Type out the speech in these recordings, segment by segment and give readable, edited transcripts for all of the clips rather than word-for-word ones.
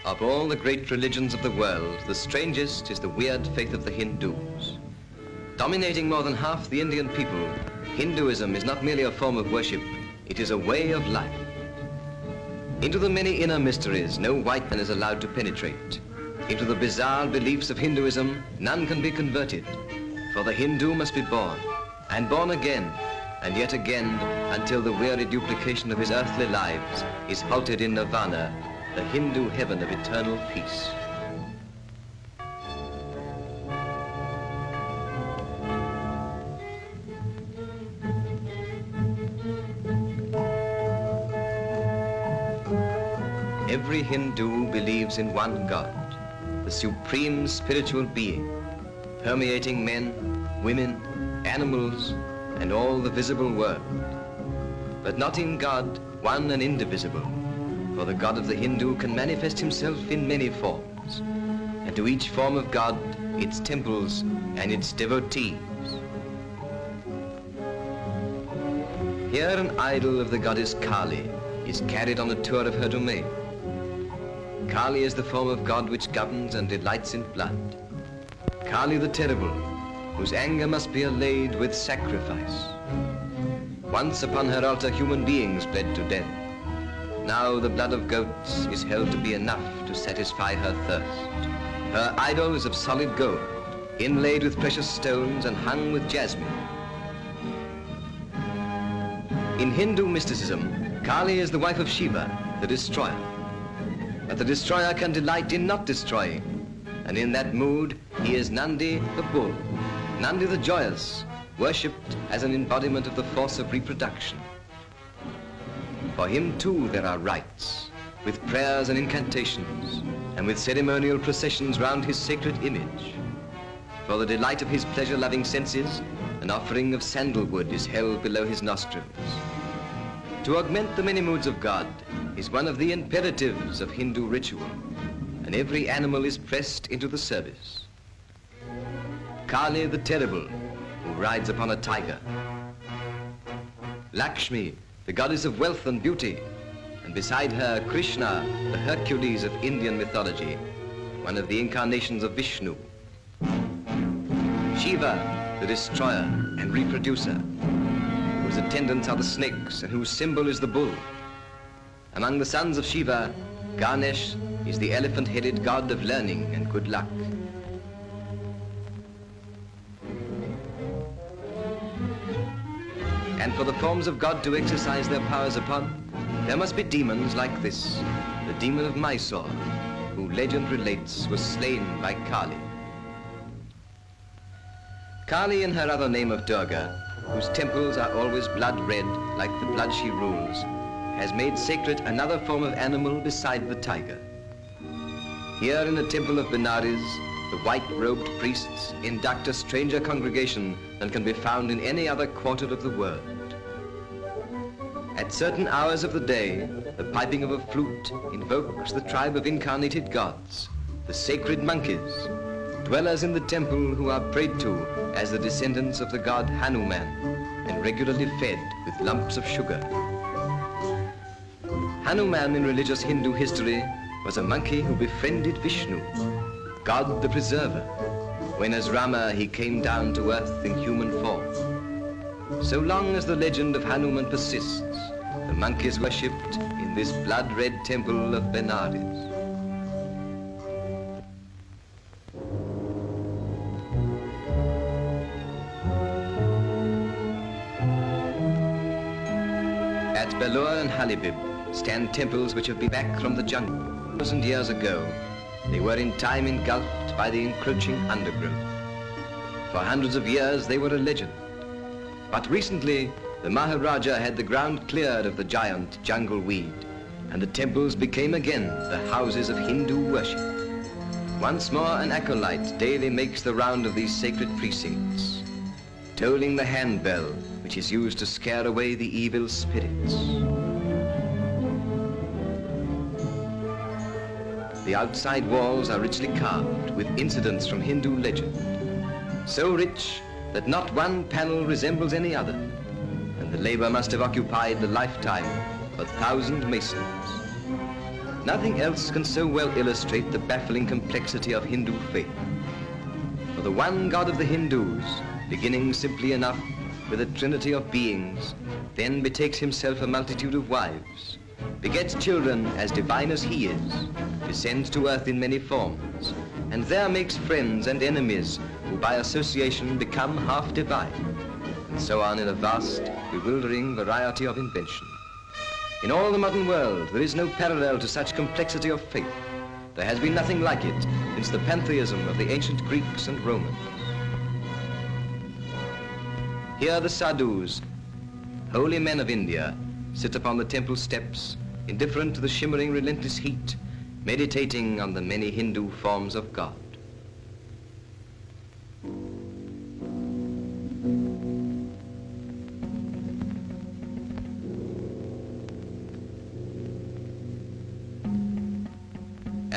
Of all the great religions of the world, the strangest is the weird faith of the Hindus. Dominating more than half the Indian people, Hinduism is not merely a form of worship, it is a way of life. Into the many inner mysteries, no white man is allowed to penetrate. Into the bizarre beliefs of Hinduism, none can be converted. For the Hindu must be born, and born again, and yet again, until the weary duplication of his earthly lives is halted in nirvana, the Hindu heaven of eternal peace. Every Hindu believes in one God, the supreme spiritual being, permeating men, women, animals, and all the visible world. But not in God, one and indivisible, for the God of the Hindu can manifest himself in many forms, and to each form of God, its temples and its devotees. Here an idol of the goddess Kali is carried on a tour of her domain. Kali is the form of God which governs and delights in blood. Kali the terrible, whose anger must be allayed with sacrifice. Once upon her altar human beings bled to death. Now the blood of goats is held to be enough to satisfy her thirst. Her idol is of solid gold, inlaid with precious stones and hung with jasmine. In Hindu mysticism, Kali is the wife of Shiva, the destroyer. But the destroyer can delight in not destroying, and in that mood he is Nandi the bull, Nandi the joyous, worshipped as an embodiment of the force of reproduction. For him too there are rites, with prayers and incantations, and with ceremonial processions round his sacred image. For the delight of his pleasure-loving senses, an offering of sandalwood is held below his nostrils. To augment the many moods of God is one of the imperatives of Hindu ritual, and every animal is pressed into the service. Kali the terrible, who rides upon a tiger. Lakshmi, the goddess of wealth and beauty, and beside her Krishna, the Hercules of Indian mythology, one of the incarnations of Vishnu. Shiva, the destroyer and reproducer, whose attendants are the snakes and whose symbol is the bull. Among the sons of Shiva, Ganesh is the elephant-headed god of learning and good luck. And for the forms of God to exercise their powers upon, there must be demons like this, the demon of Mysore, who legend relates was slain by Kali. Kali, in her other name of Durga, whose temples are always blood red like the blood she rules, has made sacred another form of animal beside the tiger. Here in the temple of Benares, the white-robed priests induct a stranger congregation than can be found in any other quarter of the world. At certain hours of the day, the piping of a flute invokes the tribe of incarnated gods, the sacred monkeys, dwellers in the temple who are prayed to as the descendants of the god Hanuman and regularly fed with lumps of sugar. Hanuman in religious Hindu history was a monkey who befriended Vishnu, God the preserver, when as Rama he came down to earth in human form. So long as the legend of Hanuman persists, the monkey is worshipped in this blood-red temple of Benares. At Belur and Halibib stand temples which have been back from the jungle. 1,000 years ago, they were in time engulfed by the encroaching undergrowth. For hundreds of years, they were a legend. But recently, the Maharaja had the ground cleared of the giant jungle weed, and the temples became again the houses of Hindu worship. Once more, an acolyte daily makes the round of these sacred precincts, tolling the handbell, which is used to scare away the evil spirits. The outside walls are richly carved with incidents from Hindu legend, so rich that not one panel resembles any other, and the labor must have occupied the lifetime of 1,000 masons. Nothing else can so well illustrate the baffling complexity of Hindu faith. For the one God of the Hindus, beginning simply enough with a trinity of beings, then betakes himself a multitude of wives, begets children as divine as he is, descends to earth in many forms, and there makes friends and enemies who by association become half divine, and so on in a vast, bewildering variety of invention. In all the modern world, there is no parallel to such complexity of faith. There has been nothing like it since the pantheism of the ancient Greeks and Romans. Here the sadhus, holy men of India, sit upon the temple steps, indifferent to the shimmering relentless heat, meditating on the many Hindu forms of God.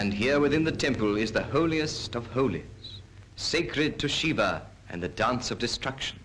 And here within the temple is the holiest of holies, sacred to Shiva and the dance of destruction.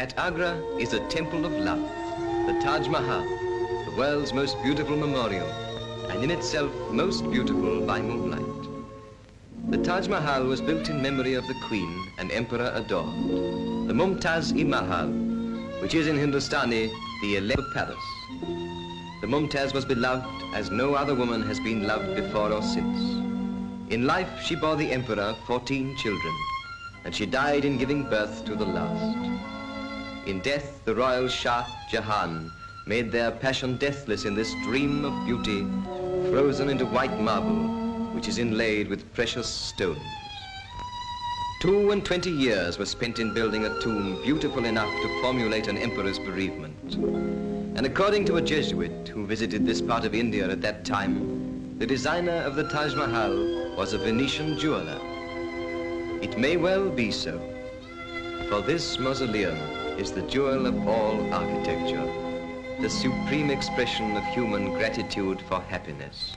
At Agra is a temple of love, the Taj Mahal, the world's most beautiful memorial, and in itself most beautiful by moonlight. The Taj Mahal was built in memory of the queen and emperor adored, the Mumtaz-i-Mahal, which is in Hindustani the 11th palace. The Mumtaz was beloved as no other woman has been loved before or since. In life, she bore the emperor 14 children, and she died in giving birth to the last. In death, the royal Shah Jahan made their passion deathless in this dream of beauty, frozen into white marble, which is inlaid with precious stones. 22 years were spent in building a tomb beautiful enough to formulate an emperor's bereavement. And according to a Jesuit who visited this part of India at that time, the designer of the Taj Mahal was a Venetian jeweler. It may well be so, for this mausoleum is the jewel of all architecture, the supreme expression of human gratitude for happiness.